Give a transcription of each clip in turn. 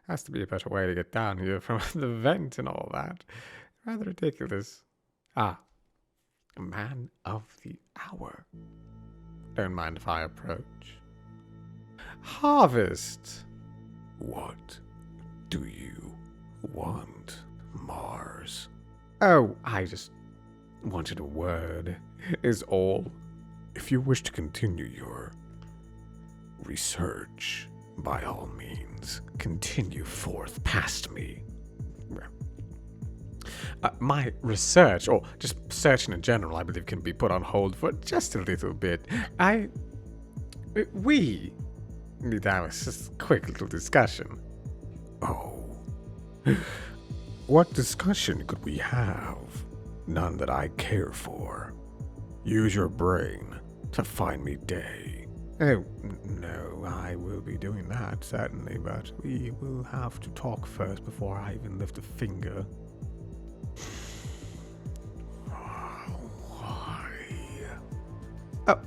Has to be a better way to get down here from the vent and all that. Rather ridiculous. Ah, a man of the hour. Don't mind if I approach. Harvest! What do you want, Mars? Oh, I just wanted a word, is all. If you wish to continue your research, by all means, continue forth past me. My research, or just searching in general, I believe can be put on hold for just a little bit. We need to have just a quick little discussion. Oh. What discussion could we have? None that I care for. Use your brain to find me day. Oh, no, I will be doing that, certainly, but we will have to talk first before I even lift a finger. Why? Oh,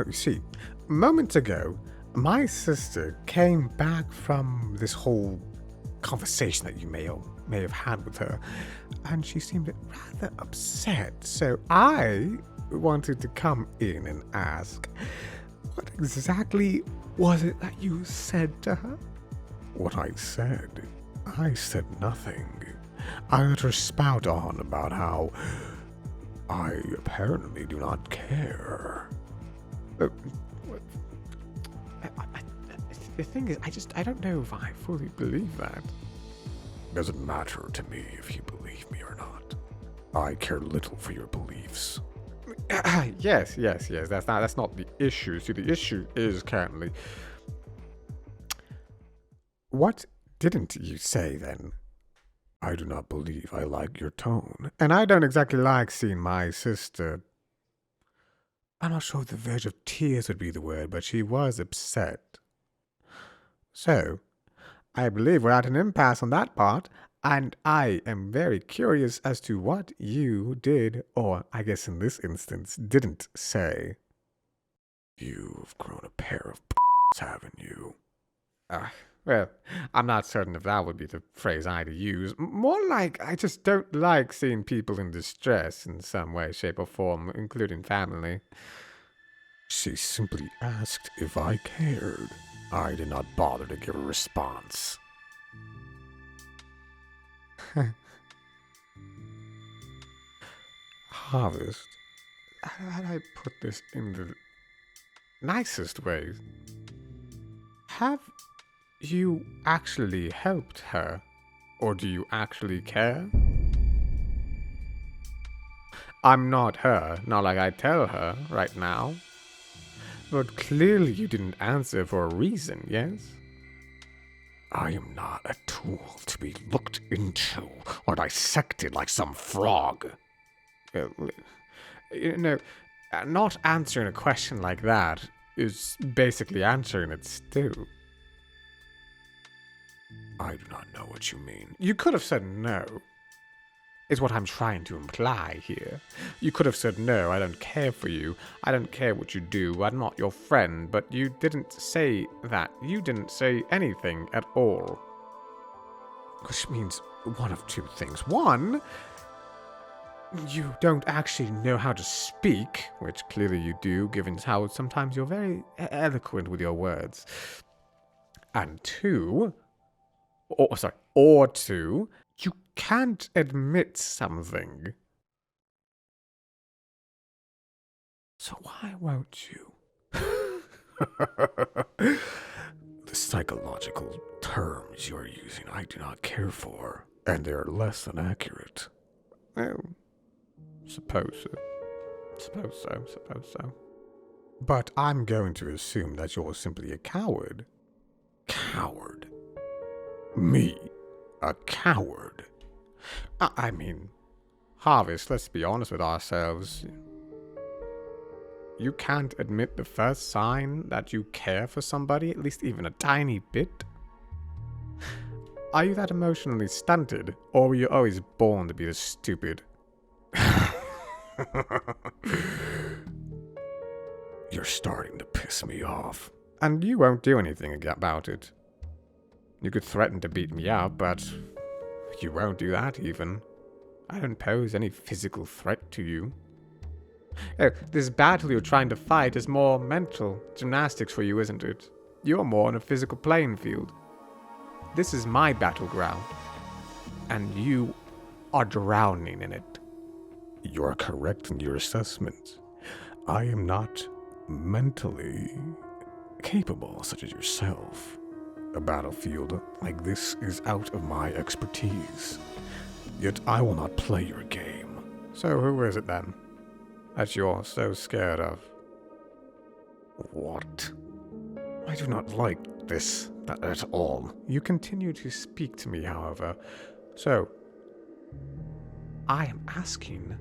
you see, moments ago, my sister came back from this whole conversation that you may have had with her, and she seemed rather upset. So I wanted to come in and ask, what exactly was it that you said to her? What I said? I said nothing. I let her spout on about how I apparently do not care. The thing is, I don't know if I fully believe that. Doesn't matter to me if you believe me or not. I care little for your beliefs. Yes. That's not the issue. See, the issue is currently. What didn't you say then? I do not believe I like your tone. And I don't exactly like seeing my sister. I'm not sure if the verge of tears would be the word, but she was upset. So, I believe we're at an impasse on that part, and I am very curious as to what you did, or I guess in this instance, didn't say. You've grown a pair of haven't you? Well, I'm not certain if that would be the phrase I'd use. More like, I just don't like seeing people in distress in some way, shape, or form, including family. She simply asked if I cared. I did not bother to give a response. Harvest? How do I put this in the nicest way? Have you actually helped her? Or do you actually care? I'm not her, not like I tell her right now. But clearly you didn't answer for a reason, yes? I am not a tool to be looked into or dissected like some frog. Not answering a question like that is basically answering it still. I do not know what you mean. You could have said no, is what I'm trying to imply here. You could have said no, I don't care for you. I don't care what you do. I'm not your friend. But you didn't say that. You didn't say anything at all. Which means one of two things. One, you don't actually know how to speak, which clearly you do, given how sometimes you're very eloquent with your words. And two, or two, you can't admit something. So why won't you? The psychological terms you're using I do not care for, and they're less than accurate. Well, suppose so. But I'm going to assume that you're simply a coward. Coward? Me? A coward? I mean, Harvest, let's be honest with ourselves. You can't admit the first sign that you care for somebody, at least even a tiny bit? Are you that emotionally stunted, or were you always born to be this stupid? You're starting to piss me off. And you won't do anything about it. You could threaten to beat me up, but you won't do that even. I don't pose any physical threat to you. Oh, this battle you're trying to fight is more mental gymnastics for you, isn't it? You're more on a physical playing field. This is my battleground, and you are drowning in it. You're correct in your assessment. I am not mentally capable, such as yourself. A battlefield like this is out of my expertise. Yet I will not play your game. So who is it then that you're so scared of? What? I do not like this at all. You continue to speak to me, however. So, I am asking,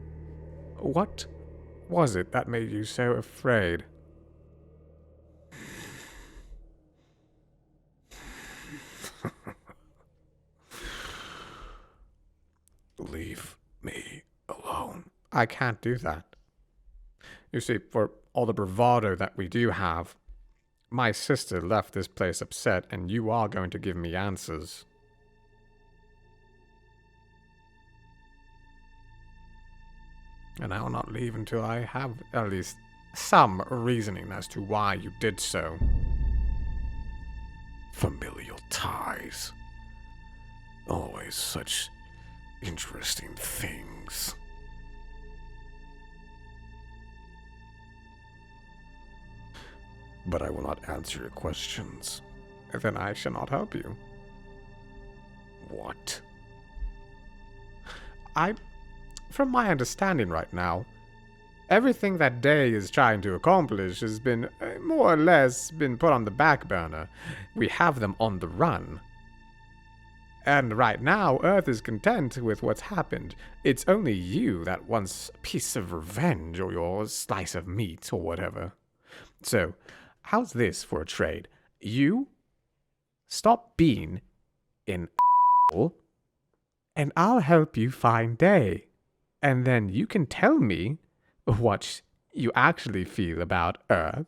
what was it that made you so afraid? Leave me alone. I can't do that. You see, for all the bravado that we do have, my sister left this place upset, and you are going to give me answers. And I will not leave until I have at least some reasoning as to why you did so. Familial ties. Always such interesting things. But I will not answer your questions. Then I shall not help you. What? From my understanding right now, everything that Day is trying to accomplish has been more or less been put on the back burner. We have them on the run. And right now, Earth is content with what's happened. It's only you that wants a piece of revenge or your slice of meat or whatever. So, how's this for a trade? You stop being an and I'll help you find Day. And then you can tell me what you actually feel about Earth.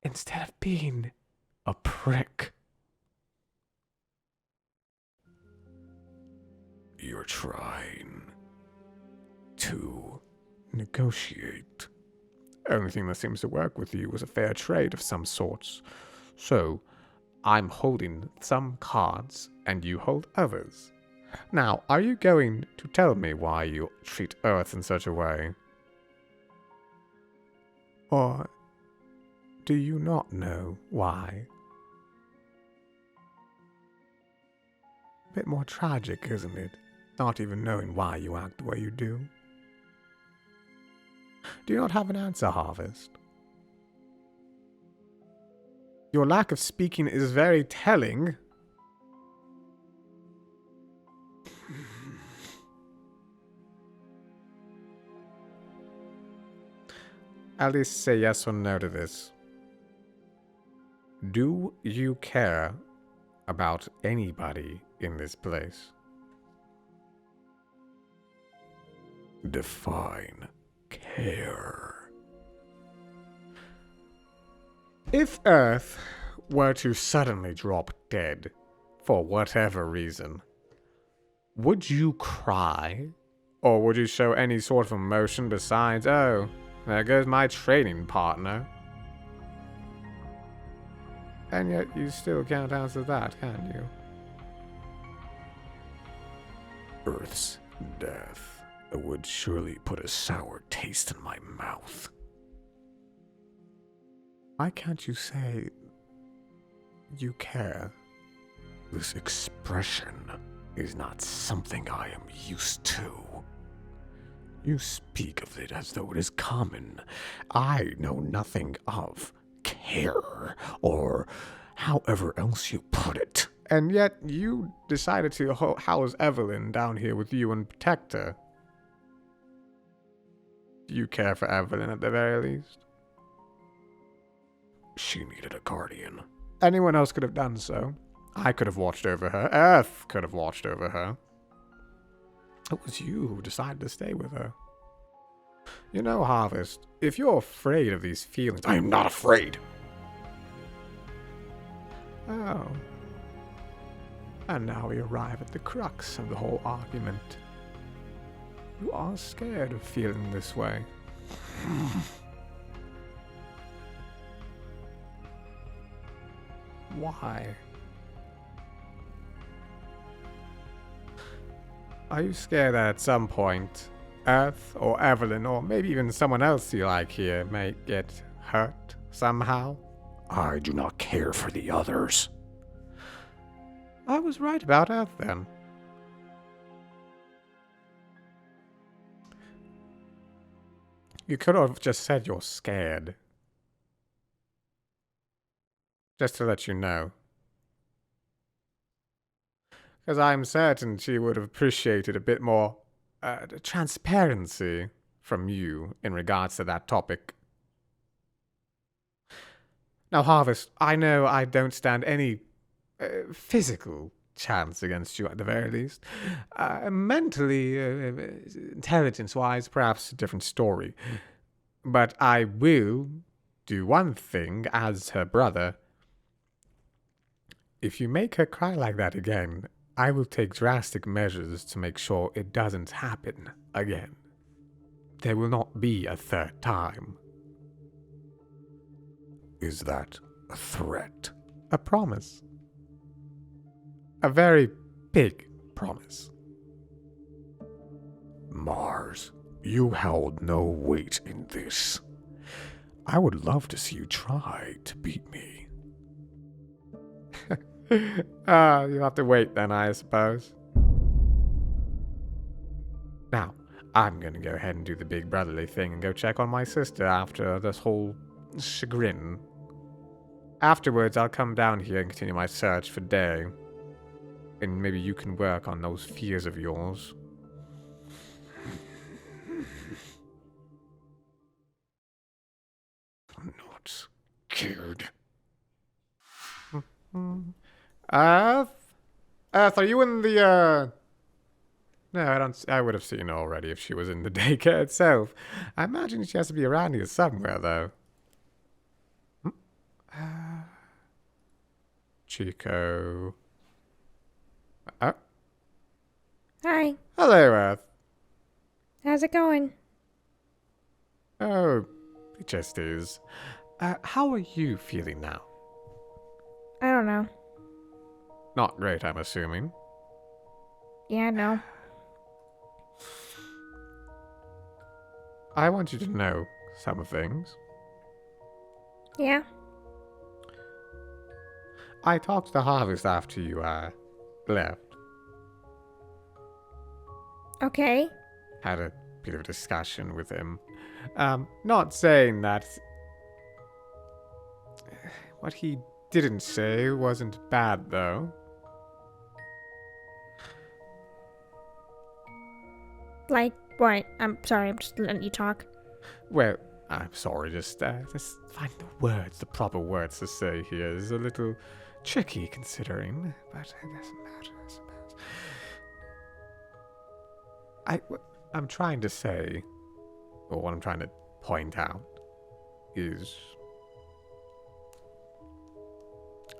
Instead of being a prick. You're trying to negotiate. Only thing that seems to work with you is a fair trade of some sorts. So, I'm holding some cards, and you hold others. Now, are you going to tell me why you treat Earth in such a way? Or do you not know why? A bit more tragic, isn't it? Not even knowing why you act the way you do. Do you not have an answer, Harvest? Your lack of speaking is very telling. At least say yes or no to this. Do you care about anybody in this place? Define care. If Earth were to suddenly drop dead, for whatever reason, would you cry? Or would you show any sort of emotion besides, oh, there goes my training partner? And yet you still can't answer that, can you? Earth's death would surely put a sour taste in my mouth. Why can't you say you care? This expression is not something I am used to. You speak of it as though it is common. I know nothing of care, or however else you put it. And yet you decided to house Evelyn down here with you and protect her. Do you care for Evelyn at the very least? She needed a guardian. Anyone else could have done so. I could have watched over her. Earth could have watched over her. It was you who decided to stay with her. You know, Harvest, if you're afraid of these feelings... I am not afraid! Oh. And now we arrive at the crux of the whole argument. You are scared of feeling this way. Why? Are you scared that at some point, Earth or Evelyn or maybe even someone else you like here may get hurt somehow? I do not care for the others. I was right about Earth then. You could have just said you're scared. Just to let you know. Because I'm certain she would have appreciated a bit more transparency from you in regards to that topic. Now, Harvest, I know I don't stand any physical chance against you at the very least. Mentally, intelligence-wise, perhaps a different story. But I will do one thing as her brother. If you make her cry like that again, I will take drastic measures to make sure it doesn't happen again. There will not be a third time. Is that a threat? A promise. A very big promise. Mars, you held no weight in this. I would love to see you try to beat me. You'll have to wait then, I suppose. Now, I'm gonna go ahead and do the big brotherly thing and go check on my sister after this whole chagrin. Afterwards, I'll come down here and continue my search for Day. And maybe you can work on those fears of yours. I'm not scared. Earth? Earth, are you in the, No, I would have seen her already if she was in the daycare itself. I imagine she has to be around here somewhere, though. Chico. Hi, Hello, Earth. how's it going? Oh, it just is. How are you feeling now? I don't know. Not great, I'm assuming. Yeah, no. I want you to know some things. Yeah? I talked to Harvest after you, left. Okay. Had a bit of a discussion with him. Not saying that what he didn't say wasn't bad, though. Like, what? I'm sorry, I'm just letting you talk. Well, I'm sorry, just find the proper words to say here is a little tricky considering, but it doesn't matter, I suppose. What I'm trying to say, or what I'm trying to point out, is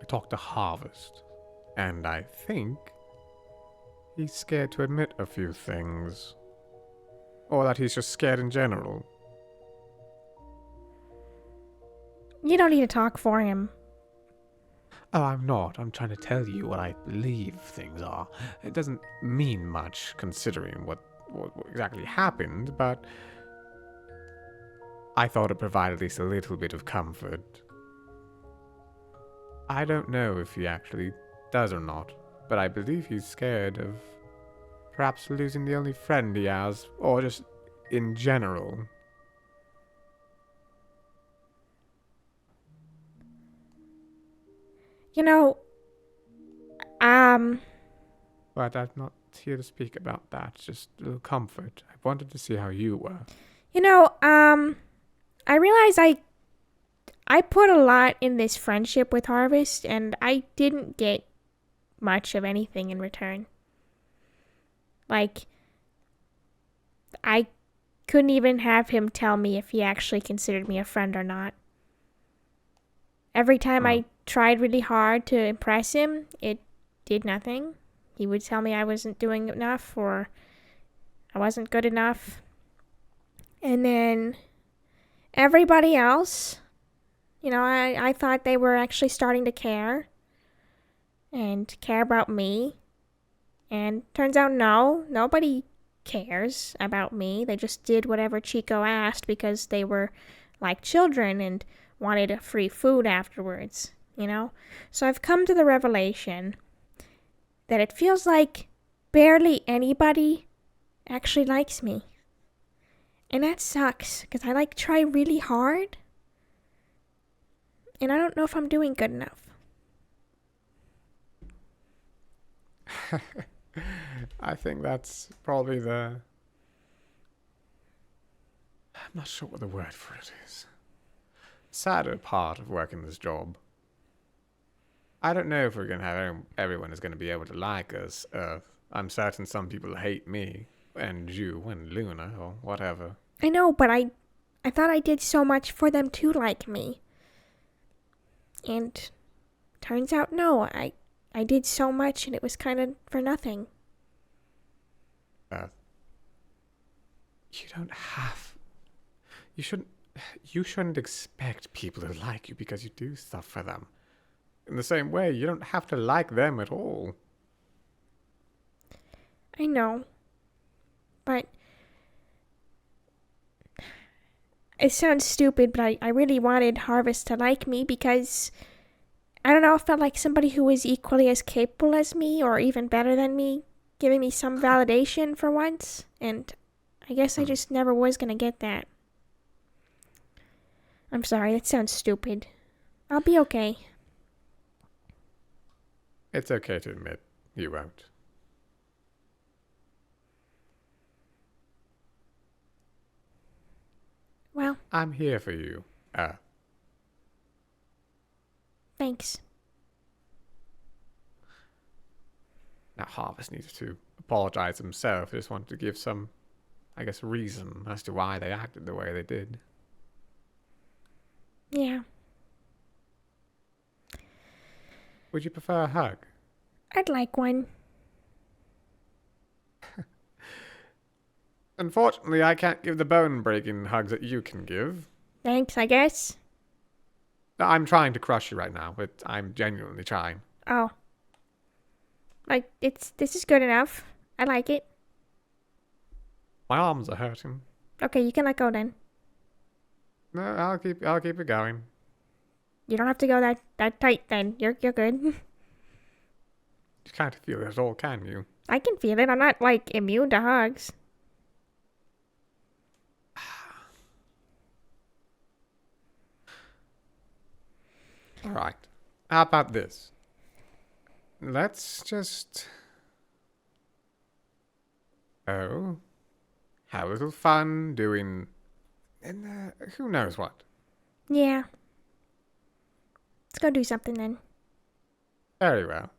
I talked to Harvest, and I think he's scared to admit a few things. Or that he's just scared in general. You don't need to talk for him. Oh, I'm not. I'm trying to tell you what I believe things are. It doesn't mean much considering what exactly happened, but I thought it provided at least a little bit of comfort. I don't know if he actually does or not, but I believe he's scared of perhaps losing the only friend he has, or just in general. You know, But I'm not here to speak about that, just a little comfort. I wanted to see how you were. I realize I put a lot in this friendship with Harvest, and I didn't get much of anything in return. Like, I couldn't even have him tell me if he actually considered me a friend or not. Every time I tried really hard to impress him, it did nothing. He would tell me I wasn't doing enough or I wasn't good enough. And then everybody else, I thought they were actually starting to care and care about me. And turns out no, nobody cares about me. They just did whatever Chico asked because they were like children and wanted free food afterwards, So I've come to the revelation that it feels like barely anybody actually likes me. And that sucks because I try really hard and I don't know if I'm doing good enough. I think that's probably I'm not sure what the word for it is. Sadder part of working this job. I don't know if we're going to have everyone is going to be able to like us. I'm certain some people hate me, and you, and Luna, or whatever. I know, but I thought I did so much for them to like me. And turns out, no, I did so much and it was kind of for nothing. You don't have... You shouldn't expect people to like you because you do stuff for them. In the same way, you don't have to like them at all. I know. But it sounds stupid, but I really wanted Harvest to like me because, I don't know, I felt like somebody who was equally as capable as me or even better than me, giving me some validation for once. And I guess I just never was going to get that. I'm sorry, that sounds stupid. I'll be okay. It's okay to admit you won't. Well, I'm here for you. thanks. Now Harvest needed to apologize himself. He just wanted to give some, reason as to why they acted the way they did. Yeah. Would you prefer a hug? I'd like one. Unfortunately, I can't give the bone-breaking hugs that you can give. Thanks, I guess. I'm trying to crush you right now, but I'm genuinely trying. Oh. This is good enough. I like it. My arms are hurting. Okay, you can let go then. No, I'll keep it going. You don't have to go that tight then. You're good. You can't feel it at all, can you? I can feel it. I'm not immune to hugs. Alright. How about this? Let's just... have a little fun doing... And who knows what. Yeah. Let's go do something then. Very well.